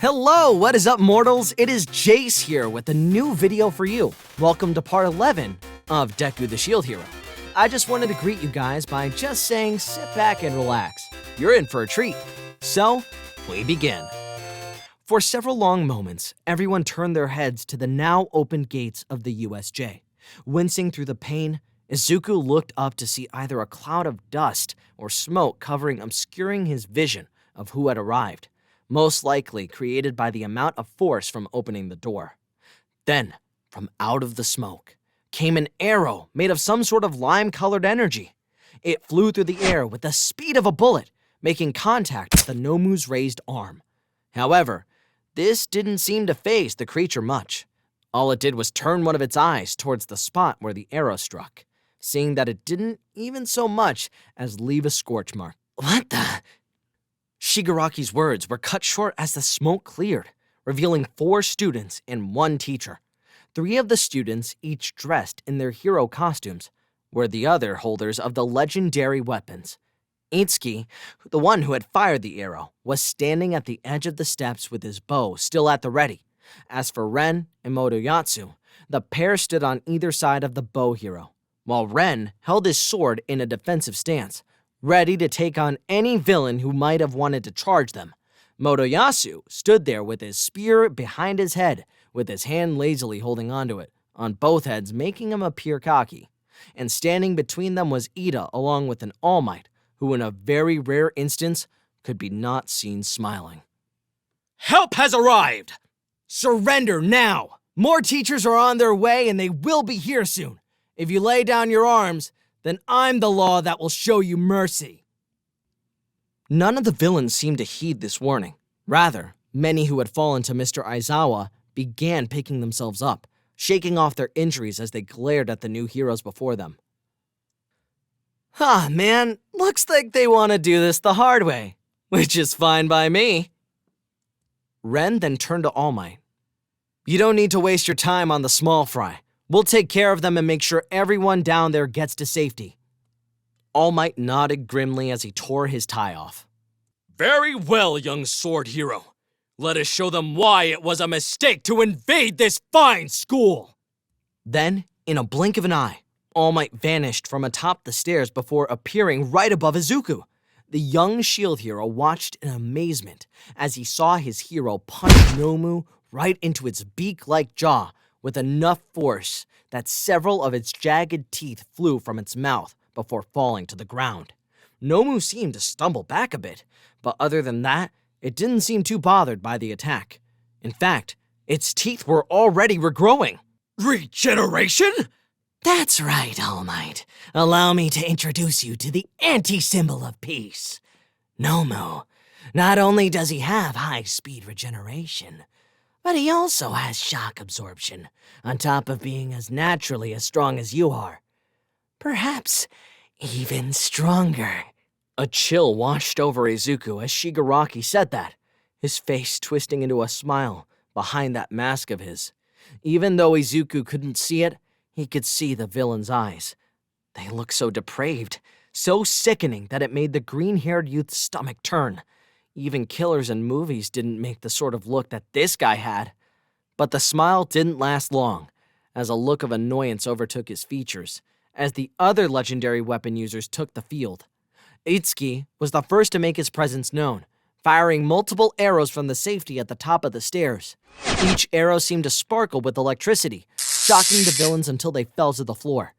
Hello, what is up, mortals? It is Jace here with a new video for you. Welcome to part 11 of Deku the Shield Hero. I just wanted to greet you guys by just saying sit back and relax. You're in for a treat. So, we begin. For several long moments, everyone turned their heads to the now opened gates of the USJ. Wincing through the pain, Izuku looked up to see either a cloud of dust or smoke obscuring his vision of who had arrived, most likely created by the amount of force from opening the door. Then, from out of the smoke, came an arrow made of some sort of lime-colored energy. It flew through the air with the speed of a bullet, making contact with the Nomu's raised arm. However, this didn't seem to faze the creature much. All it did was turn one of its eyes towards the spot where the arrow struck, seeing that it didn't even so much as leave a scorch mark. What the? Shigaraki's words were cut short as the smoke cleared, revealing 4 students and 1 teacher. 3 of the students, each dressed in their hero costumes, were the other holders of the legendary weapons. Itsuki, the one who had fired the arrow, was standing at the edge of the steps with his bow still at the ready. As for Ren and Motoyatsu, the pair stood on either side of the bow hero, while Ren held his sword in a defensive stance, ready to take on any villain who might have wanted to charge them. Motoyatsu stood there with his spear behind his head, with his hand lazily holding onto it, on both heads making him appear cocky. And standing between them was Ida along with an All Might, who in a very rare instance could be not seen smiling. Help has arrived! Surrender now! More teachers are on their way and they will be here soon. If you lay down your arms, then I'm the law that will show you mercy. None of the villains seemed to heed this warning. Rather, many who had fallen to Mr. Aizawa began picking themselves up, shaking off their injuries as they glared at the new heroes before them. Man, looks like they want to do this the hard way, which is fine by me. Ren then turned to All Might. You don't need to waste your time on the small fry. We'll take care of them and make sure everyone down there gets to safety. All Might nodded grimly as he tore his tie off. Very well, young sword hero. Let us show them why it was a mistake to invade this fine school. Then, in a blink of an eye, All Might vanished from atop the stairs before appearing right above Izuku. The young shield hero watched in amazement as he saw his hero punch Nomu right into its beak-like jaw with enough force that several of its jagged teeth flew from its mouth before falling to the ground. Nomu seemed to stumble back a bit, but other than that, it didn't seem too bothered by the attack. In fact, its teeth were already regrowing. Regeneration? That's right, All Might. Allow me to introduce you to the anti-symbol of peace. Nomu. Not only does he have high-speed regeneration, but he also has shock absorption, on top of being as naturally as strong as you are. Perhaps even stronger. A chill washed over Izuku as Shigaraki said that, his face twisting into a smile behind that mask of his. Even though Izuku couldn't see it, he could see the villain's eyes. They looked so depraved, so sickening that it made the green-haired youth's stomach turn. Even killers in movies didn't make the sort of look that this guy had. But the smile didn't last long, as a look of annoyance overtook his features, as the other legendary weapon users took the field. Itsuki was the first to make his presence known, firing multiple arrows from the safety at the top of the stairs. Each arrow seemed to sparkle with electricity, shocking the villains until they fell to the floor.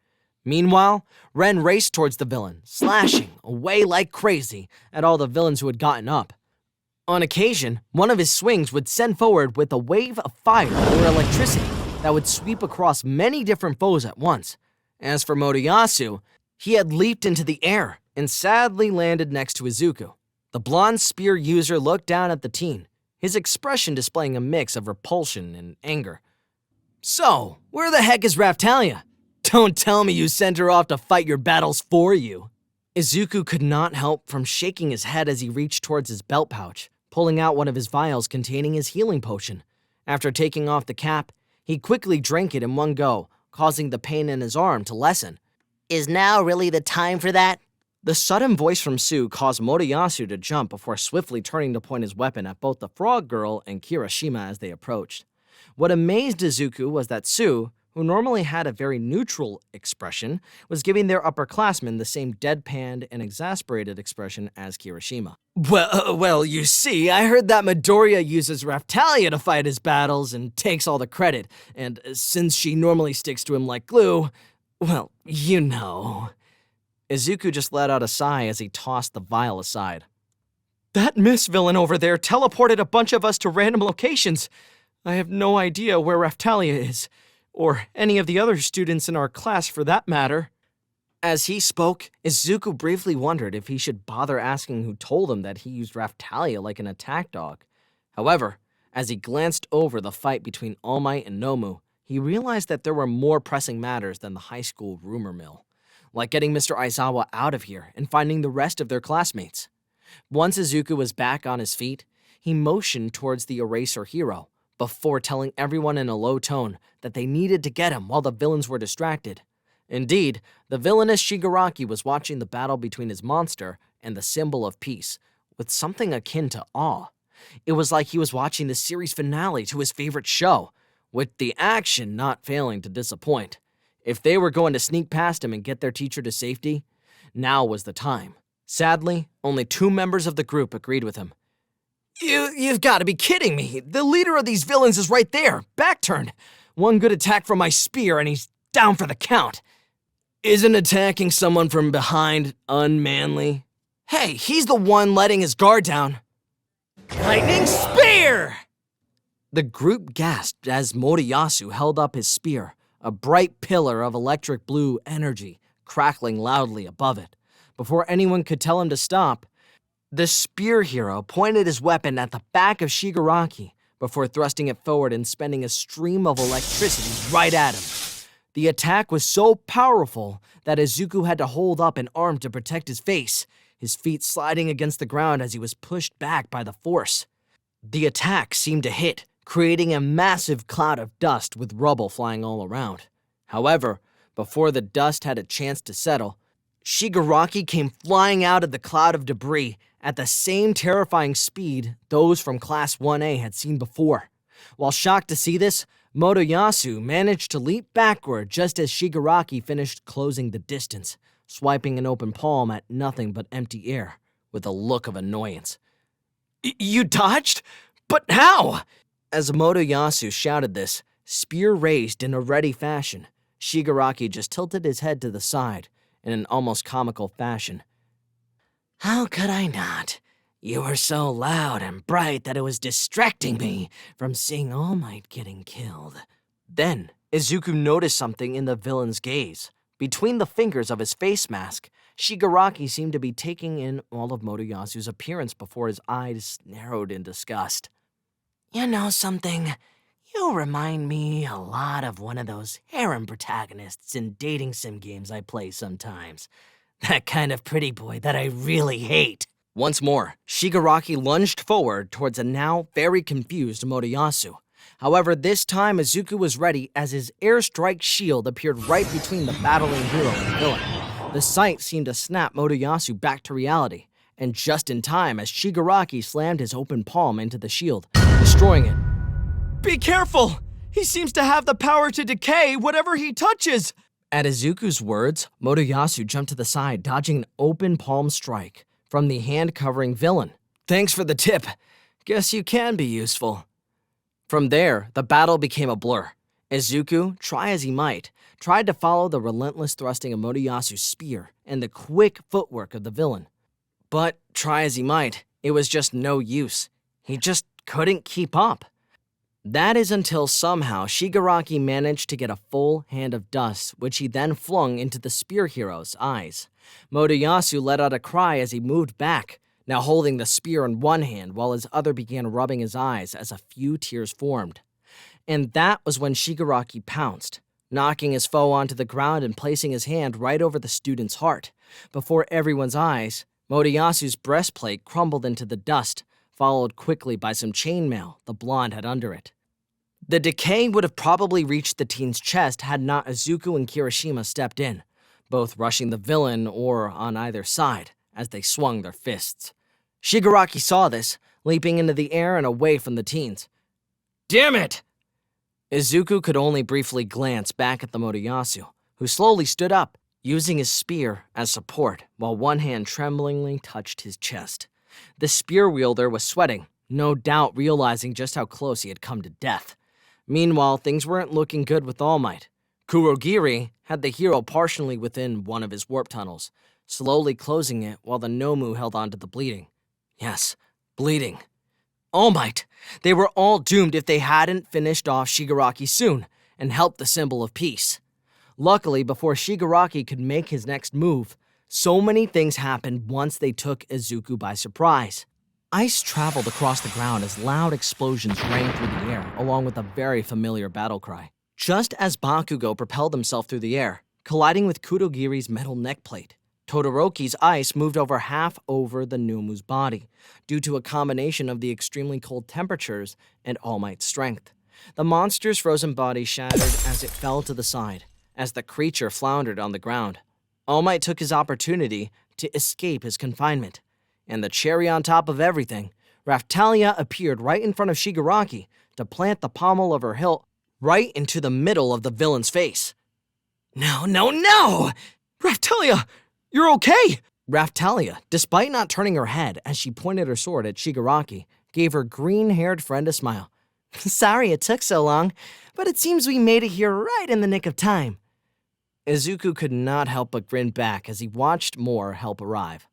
Meanwhile, Ren raced towards the villain, slashing away like crazy at all the villains who had gotten up. On occasion, one of his swings would send forward with a wave of fire or electricity that would sweep across many different foes at once. As for Motoyatsu, he had leaped into the air and sadly landed next to Izuku. The blonde spear user looked down at the teen, his expression displaying a mix of repulsion and anger. So, where the heck is Raphtalia? Don't tell me you sent her off to fight your battles for you. Izuku could not help from shaking his head as he reached towards his belt pouch, pulling out one of his vials containing his healing potion. After taking off the cap, he quickly drank it in one go, causing the pain in his arm to lessen. Is now really the time for that? The sudden voice from Sue caused Motoyasu to jump before swiftly turning to point his weapon at both the frog girl and Kirishima as they approached. What amazed Izuku was that Sue, who normally had a very neutral expression, was giving their upperclassmen the same deadpanned and exasperated expression as Kirishima. Well, you see, I heard that Midoriya uses Raphtalia to fight his battles and takes all the credit, and since she normally sticks to him like glue, well, you know. Izuku just let out a sigh as he tossed the vial aside. That Miss villain over there teleported a bunch of us to random locations. I have no idea where Raphtalia is, or any of the other students in our class for that matter. As he spoke, Izuku briefly wondered if he should bother asking who told him that he used Raphtalia like an attack dog. However, as he glanced over the fight between All Might and Nomu, he realized that there were more pressing matters than the high school rumor mill, like getting Mr. Aizawa out of here and finding the rest of their classmates. Once Izuku was back on his feet, he motioned towards the eraser hero, before telling everyone in a low tone that they needed to get him while the villains were distracted. Indeed, the villainous Shigaraki was watching the battle between his monster and the symbol of peace with something akin to awe. It was like he was watching the series finale to his favorite show, with the action not failing to disappoint. If they were going to sneak past him and get their teacher to safety, now was the time. Sadly, only 2 members of the group agreed with him. You've got to be kidding me. The leader of these villains is right there, back turned. One good attack from my spear and he's down for the count. Isn't attacking someone from behind unmanly? Hey, he's the one letting his guard down. Lightning spear! The group gasped as Motoyasu held up his spear, a bright pillar of electric blue energy crackling loudly above it. Before anyone could tell him to stop, the spear hero pointed his weapon at the back of Shigaraki before thrusting it forward and spending a stream of electricity right at him. The attack was so powerful that Izuku had to hold up an arm to protect his face, his feet sliding against the ground as he was pushed back by the force. The attack seemed to hit, creating a massive cloud of dust with rubble flying all around. However, before the dust had a chance to settle, Shigaraki came flying out of the cloud of debris at the same terrifying speed those from Class 1A had seen before. While shocked to see this, Motoyasu managed to leap backward just as Shigaraki finished closing the distance, swiping an open palm at nothing but empty air, with a look of annoyance. You dodged? But how? As Motoyasu shouted this, spear raised in a ready fashion, Shigaraki just tilted his head to the side in an almost comical fashion. How could I not? You were so loud and bright that it was distracting me from seeing All Might getting killed. Then, Izuku noticed something in the villain's gaze. Between the fingers of his face mask, Shigaraki seemed to be taking in all of Motoyasu's appearance before his eyes narrowed in disgust. You know something? You remind me a lot of one of those harem protagonists in dating sim games I play sometimes. That kind of pretty boy that I really hate. Once more, Shigaraki lunged forward towards a now very confused Motoyasu. However, this time Izuku was ready as his airstrike shield appeared right between the battling hero and villain. The sight seemed to snap Motoyasu back to reality, and just in time as Shigaraki slammed his open palm into the shield, destroying it. Be careful! He seems to have the power to decay whatever he touches! At Izuku's words, Motoyasu jumped to the side, dodging an open palm strike from the hand-covering villain. Thanks for the tip. Guess you can be useful. From there, the battle became a blur. Izuku, try as he might, tried to follow the relentless thrusting of Motoyasu's spear and the quick footwork of the villain. But, try as he might, it was just no use. He just couldn't keep up. That is until somehow Shigaraki managed to get a full hand of dust, which he then flung into the spear hero's eyes. Motoyasu let out a cry as he moved back, now holding the spear in one hand while his other began rubbing his eyes as a few tears formed. And that was when Shigaraki pounced, knocking his foe onto the ground and placing his hand right over the student's heart. Before everyone's eyes, Motoyasu's breastplate crumbled into the dust, followed quickly by some chainmail the blonde had under it. The decay would have probably reached the teen's chest had not Izuku and Kirishima stepped in. both rushing the villain or on either side as they swung their fists. Shigaraki saw this, leaping into the air and away from the teens. Damn it! Izuku could only briefly glance back at the Motoyasu, who slowly stood up, using his spear as support while one hand tremblingly touched his chest. The spear wielder was sweating, no doubt realizing just how close he had come to death. Meanwhile, things weren't looking good with All Might. Kurogiri had the hero partially within one of his warp tunnels, slowly closing it while the Nomu held on to the bleeding. Yes, bleeding. All Might! They were all doomed if they hadn't finished off Shigaraki soon and helped the symbol of peace. Luckily, before Shigaraki could make his next move, so many things happened once they took Izuku by surprise. Ice traveled across the ground as loud explosions rang through the air, along with a very familiar battle cry. Just as Bakugo propelled himself through the air, colliding with Kurogiri's metal neckplate, Todoroki's ice moved over half over the Nomu's body, due to a combination of the extremely cold temperatures and All Might's strength. The monster's frozen body shattered as it fell to the side, as the creature floundered on the ground. All Might took his opportunity to escape his confinement. And the cherry on top of everything, Raphtalia appeared right in front of Shigaraki to plant the pommel of her hilt right into the middle of the villain's face. No! Raphtalia, you're okay! Raphtalia, despite not turning her head as she pointed her sword at Shigaraki, gave her green-haired friend a smile. Sorry it took so long, but it seems we made it here right in the nick of time. Izuku could not help but grin back as he watched more help arrive.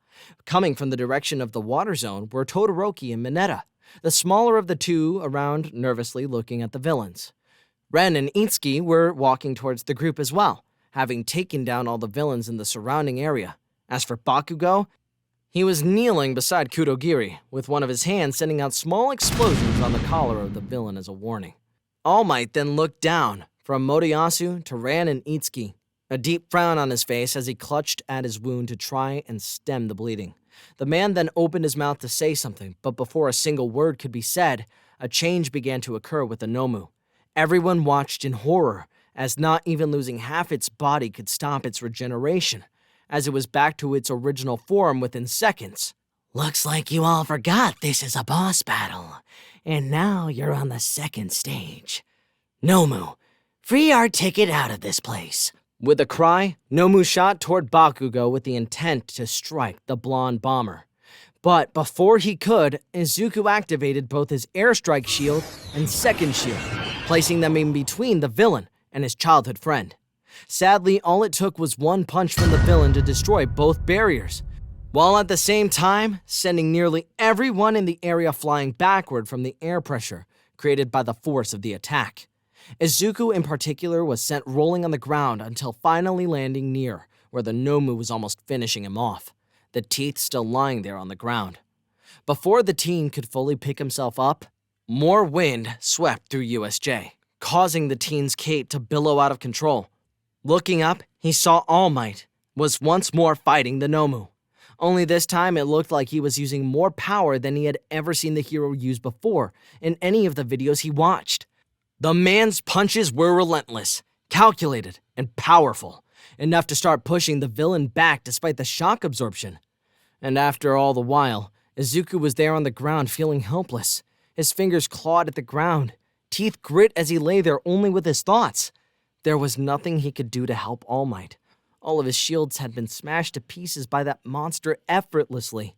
Coming from the direction of the water zone were Todoroki and Mineta, the smaller of the two around nervously looking at the villains. Ren and Itsuki were walking towards the group as well, having taken down all the villains in the surrounding area. As for Bakugo, he was kneeling beside Kurogiri, with one of his hands sending out small explosions on the collar of the villain as a warning. All Might then looked down, from Motoyasu to Ren and Itsuki, a deep frown on his face as he clutched at his wound to try and stem the bleeding. The man then opened his mouth to say something, but before a single word could be said, a change began to occur with the Nomu. Everyone watched in horror, as not even losing half its body could stop its regeneration, as it was back to its original form within seconds. Looks like you all forgot this is a boss battle, and now you're on the second stage. Nomu, free our ticket out of this place. With a cry, Nomu shot toward Bakugo with the intent to strike the blonde bomber. But before he could, Izuku activated both his airstrike shield and second shield, placing them in between the villain and his childhood friend. Sadly, all it took was one punch from the villain to destroy both barriers, while at the same time sending nearly everyone in the area flying backward from the air pressure created by the force of the attack. Izuku in particular was sent rolling on the ground until finally landing near where the Nomu was almost finishing him off, the teeth still lying there on the ground. Before the teen could fully pick himself up, more wind swept through USJ, causing the teen's cape to billow out of control. Looking up, he saw All Might was once more fighting the Nomu. Only this time it looked like he was using more power than he had ever seen the hero use before in any of the videos he watched. The man's punches were relentless, calculated, and powerful, enough to start pushing the villain back despite the shock absorption. And after all the while, Izuku was there on the ground feeling helpless. His fingers clawed at the ground, teeth grit as he lay there only with his thoughts. There was nothing he could do to help All Might. All of his shields had been smashed to pieces by that monster effortlessly.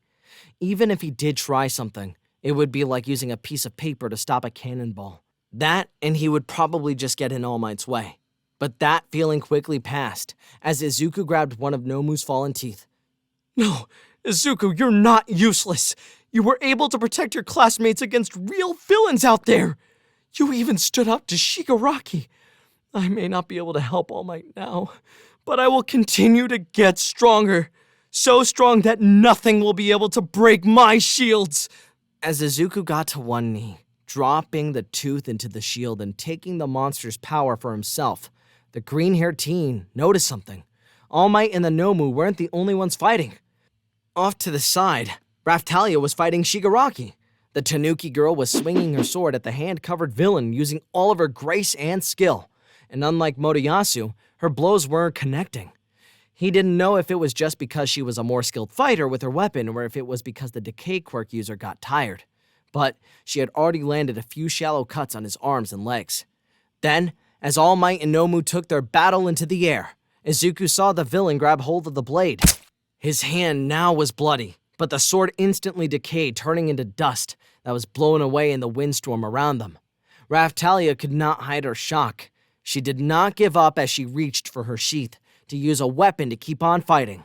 Even if he did try something, it would be like using a piece of paper to stop a cannonball. That, and he would probably just get in All Might's way. But that feeling quickly passed, as Izuku grabbed one of Nomu's fallen teeth. No, Izuku, you're not useless. You were able to protect your classmates against real villains out there. You even stood up to Shigaraki. I may not be able to help All Might now, but I will continue to get stronger. So strong that nothing will be able to break my shields. As Izuku got to one knee, dropping the tooth into the shield and taking the monster's power for himself, the green-haired teen noticed something. All Might and the Nomu weren't the only ones fighting. Off to the side, Raphtalia was fighting Shigaraki. The Tanuki girl was swinging her sword at the hand-covered villain using all of her grace and skill. And unlike Motoyasu, her blows weren't connecting. He didn't know if it was just because she was a more skilled fighter with her weapon or if it was because the decay quirk user got tired. But she had already landed a few shallow cuts on his arms and legs. Then, as All Might and Nomu took their battle into the air, Izuku saw the villain grab hold of the blade. His hand now was bloody, but the sword instantly decayed, turning into dust that was blown away in the windstorm around them. Raphtalia could not hide her shock. She did not give up as she reached for her sheath to use a weapon to keep on fighting.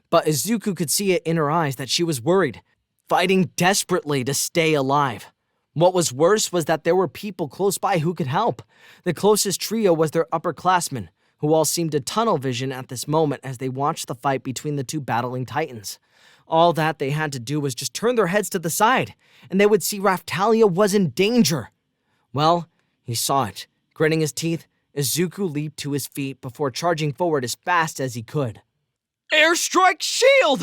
But Izuku could see it in her eyes that she was worried, fighting desperately to stay alive. What was worse was that there were people close by who could help. The closest trio was their upperclassmen, who all seemed to tunnel vision at this moment as they watched the fight between the two battling titans. All that they had to do was just turn their heads to the side, and they would see Raphtalia was in danger. Well, he saw it. Gritting his teeth, Izuku leaped to his feet before charging forward as fast as he could. Airstrike shield!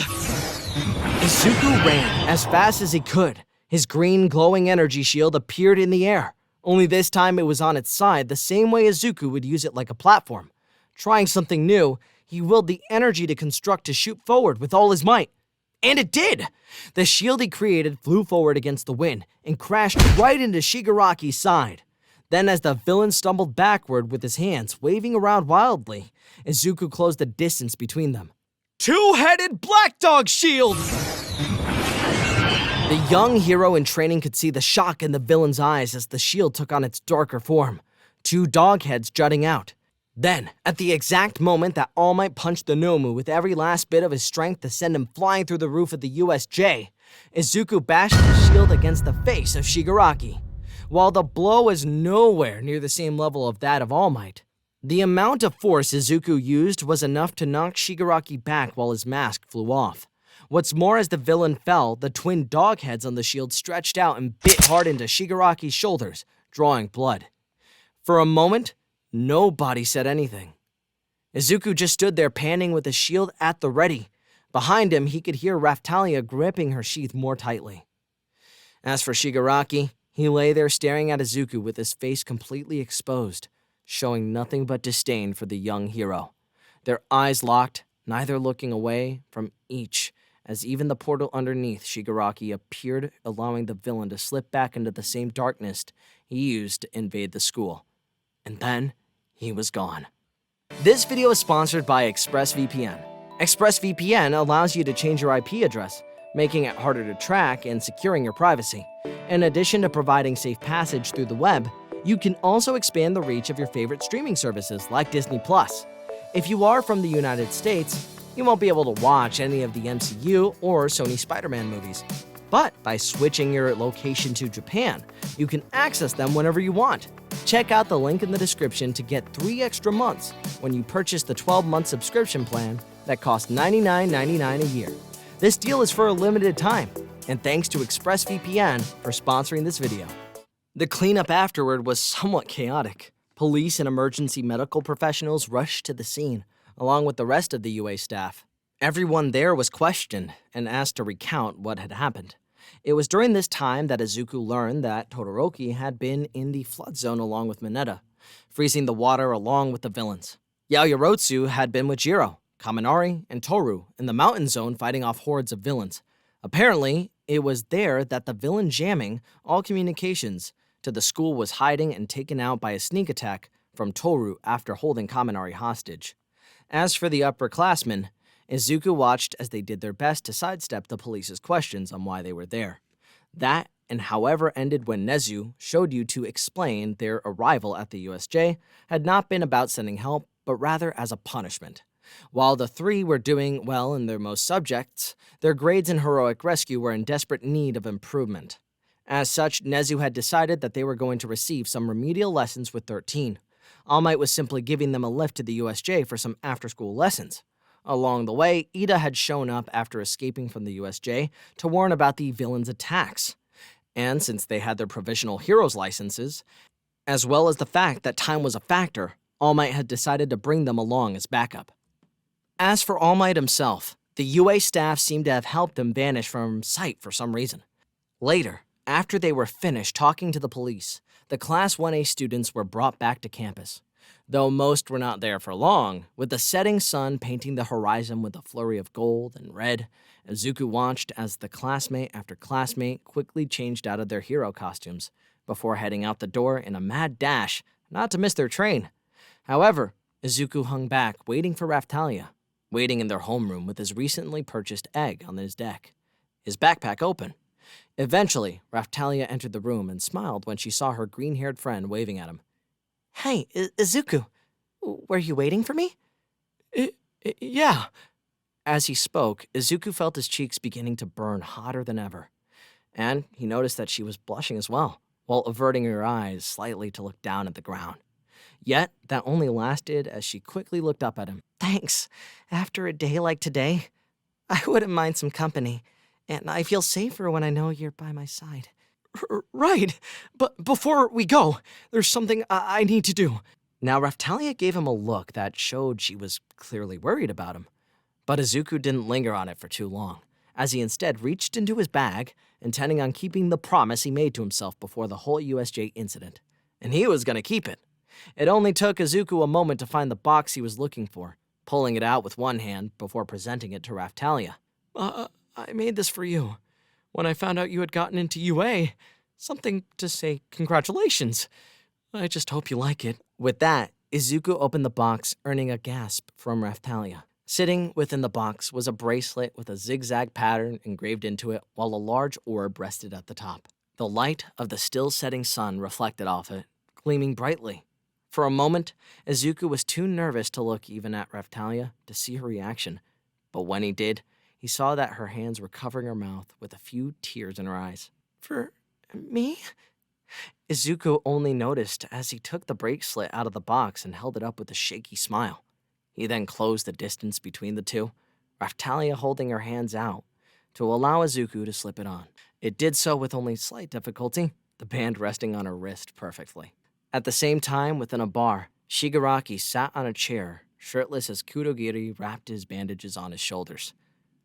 Izuku ran as fast as he could. His green glowing energy shield appeared in the air, only this time it was on its side the same way Izuku would use it like a platform. Trying something new, he willed the energy to construct to shoot forward with all his might. And it did! The shield he created flew forward against the wind and crashed right into Shigaraki's side. Then as the villain stumbled backward with his hands waving around wildly, Izuku closed the distance between them. Two-headed black dog shield! The young hero in training could see the shock in the villain's eyes as the shield took on its darker form, two dog heads jutting out. Then, at the exact moment that All Might punched the Nomu with every last bit of his strength to send him flying through the roof of the USJ, Izuku bashed the shield against the face of Shigaraki. While the blow was nowhere near the same level of that of All Might, the amount of force Izuku used was enough to knock Shigaraki back while his mask flew off. What's more, as the villain fell, the twin dog heads on the shield stretched out and bit hard into Shigaraki's shoulders, drawing blood. For a moment, nobody said anything. Izuku just stood there panning with his shield at the ready. Behind him, he could hear Raphtalia gripping her sheath more tightly. As for Shigaraki, he lay there staring at Izuku with his face completely exposed, showing nothing but disdain for the young hero. Their eyes locked, neither looking away from each, as even the portal underneath Shigaraki appeared, allowing the villain to slip back into the same darkness he used to invade the school. And then, he was gone. This video is sponsored by ExpressVPN. ExpressVPN allows you to change your IP address, making it harder to track and securing your privacy. In addition to providing safe passage through the web, you can also expand the reach of your favorite streaming services like Disney+. If you are from the United States, you won't be able to watch any of the MCU or Sony Spider-Man movies. But by switching your location to Japan, you can access them whenever you want. Check out the link in the description to get 3 extra months when you purchase the 12-month subscription plan that costs $99.99 a year. This deal is for a limited time, and thanks to ExpressVPN for sponsoring this video. The cleanup afterward was somewhat chaotic. Police and emergency medical professionals rushed to the scene, along with the rest of the UA staff. Everyone there was questioned and asked to recount what had happened. It was during this time that Izuku learned that Todoroki had been in the flood zone along with Mineta, freezing the water along with the villains. Yaoyorozu had been with Jiro, Kaminari, and Toru in the mountain zone fighting off hordes of villains. Apparently, it was there that the villain jamming all communications to the school was hiding and taken out by a sneak attack from Toru after holding Kaminari hostage. As for the upperclassmen, Izuku watched as they did their best to sidestep the police's questions on why they were there. That, and however ended when Nezu showed you to explain their arrival at the USJ, had not been about sending help, but rather as a punishment. While the 3 were doing well in their most subjects, their grades in heroic rescue were in desperate need of improvement. As such, Nezu had decided that they were going to receive some remedial lessons with 13. All Might was simply giving them a lift to the USJ for some after-school lessons. Along the way, Ida had shown up after escaping from the USJ to warn about the villains' attacks. And since they had their provisional heroes licenses, as well as the fact that time was a factor, All Might had decided to bring them along as backup. As for All Might himself, the UA staff seemed to have helped him vanish from sight for some reason. Later, after they were finished talking to the police, the Class 1A students were brought back to campus. Though most were not there for long, with the setting sun painting the horizon with a flurry of gold and red, Izuku watched as the classmate after classmate quickly changed out of their hero costumes before heading out the door in a mad dash, not to miss their train. However, Izuku hung back, waiting for Raphtalia, waiting in their homeroom with his recently purchased egg on his deck, his backpack open. Eventually, Raphtalia entered the room and smiled when she saw her green-haired friend waving at him. Hey, Izuku, were you waiting for me? Yeah. As he spoke, Izuku felt his cheeks beginning to burn hotter than ever, and he noticed that she was blushing as well, while averting her eyes slightly to look down at the ground. Yet, that only lasted as she quickly looked up at him. Thanks. After a day like today, I wouldn't mind some company, and I feel safer when I know you're by my side. Right, but before we go, there's something I need to do. Now, Raphtalia gave him a look that showed she was clearly worried about him. But Izuku didn't linger on it for too long, as he instead reached into his bag, intending on keeping the promise he made to himself before the whole USJ incident. And he was going to keep it. It only took Izuku a moment to find the box he was looking for, pulling it out with one hand before presenting it to Raphtalia. I made this for you. When I found out you had gotten into UA, something to say congratulations. I just hope you like it. With that, Izuku opened the box, earning a gasp from Raphtalia. Sitting within the box was a bracelet with a zigzag pattern engraved into it, while a large orb rested at the top. The light of the still setting sun reflected off it, gleaming brightly. For a moment, Izuku was too nervous to look even at Raphtalia to see her reaction, but when he did, he saw that her hands were covering her mouth with a few tears in her eyes. For me? Izuku only noticed as he took the bracelet out of the box and held it up with a shaky smile. He then closed the distance between the two, Raphtalia holding her hands out to allow Izuku to slip it on. It did so with only slight difficulty, the band resting on her wrist perfectly. At the same time, within a bar, Shigaraki sat on a chair, shirtless as Kurogiri wrapped his bandages on his shoulders.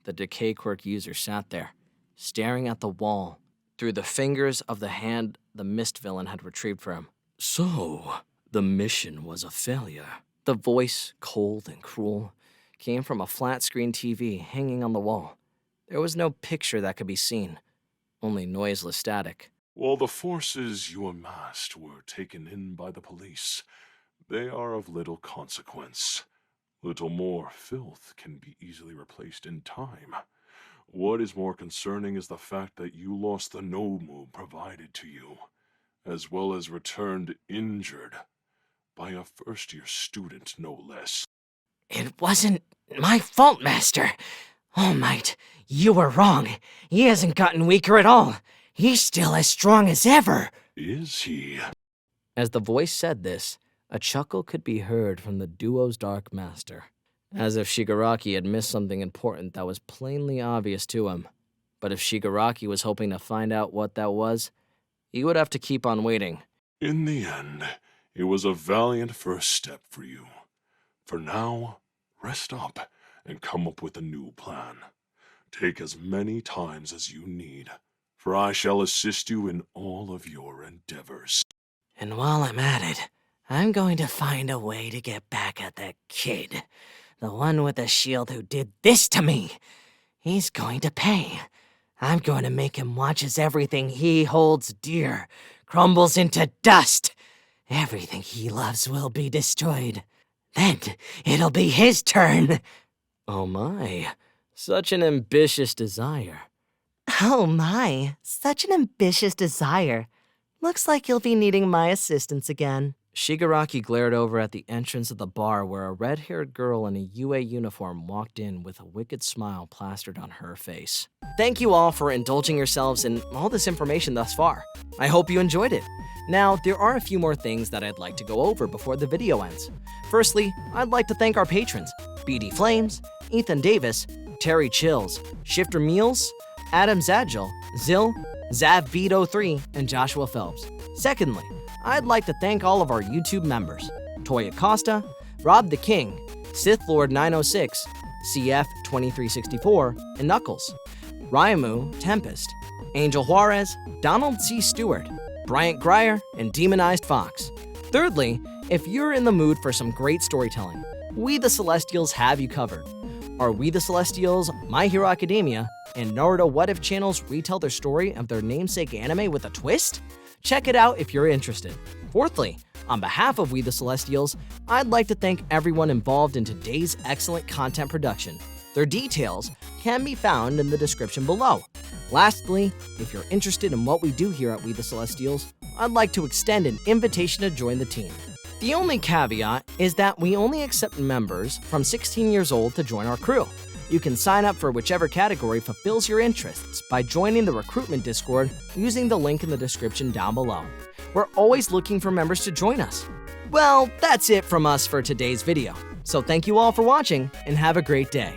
The decay quirk user sat there, staring at the wall through the fingers of the hand the mist villain had retrieved for him. So, the mission was a failure. The voice, cold and cruel, came from a flat-screen TV hanging on the wall. There was no picture that could be seen, only noiseless static. While the forces you amassed were taken in by the police, they are of little consequence. Little more filth can be easily replaced in time. What is more concerning is the fact that you lost the Nomu provided to you, as well as returned injured by a first-year student, no less. It wasn't my fault, Master. All Might, you were wrong. He hasn't gotten weaker at all. He's still as strong as ever. Is he? As the voice said this, a chuckle could be heard from the duo's Dark Master, as if Shigaraki had missed something important that was plainly obvious to him. But if Shigaraki was hoping to find out what that was, he would have to keep on waiting. In the end, it was a valiant first step for you. For now, rest up and come up with a new plan. Take as many times as you need, for I shall assist you in all of your endeavors. And while I'm at it, I'm going to find a way to get back at that kid. The one with the shield who did this to me. He's going to pay. I'm going to make him watch as everything he holds dear crumbles into dust. Everything he loves will be destroyed. Then it'll be his turn. Oh my, such an ambitious desire. Oh my, such an ambitious desire. Looks like you'll be needing my assistance again. Shigaraki glared over at the entrance of the bar where a red-haired girl in a UA uniform walked in with a wicked smile plastered on her face. Thank you all for indulging yourselves in all this information thus far. I hope you enjoyed it. Now, there are a few more things that I'd like to go over before the video ends. Firstly, I'd like to thank our patrons, BD Flames, Ethan Davis, Terry Chills, Shifter Meals, Adam Zadgel, Zill, Zavbeat03, and Joshua Phelps. Secondly, I'd like to thank all of our YouTube members, Toya Costa, Rob the King, Sith Lord 906, CF 2364, and Knuckles, Ryamu, Tempest, Angel Juarez, Donald C. Stewart, Bryant Grier, and Demonized Fox. Thirdly, If you're in the mood for some great storytelling, We the Celestials have you covered. Our We the Celestials, My Hero Academia, and Naruto What If channels retell their story of their namesake anime with a twist? Check it out if you're interested. Fourthly, on behalf of We the Celestials, I'd like to thank everyone involved in today's excellent content production. Their details can be found in the description below. Lastly, if you're interested in what we do here at We the Celestials, I'd like to extend an invitation to join the team. The only caveat is that we only accept members from 16 years old to join our crew. You can sign up for whichever category fulfills your interests by joining the recruitment Discord using the link in the description down below. We're always looking for members to join us. Well, that's it from us for today's video. So thank you all for watching and have a great day.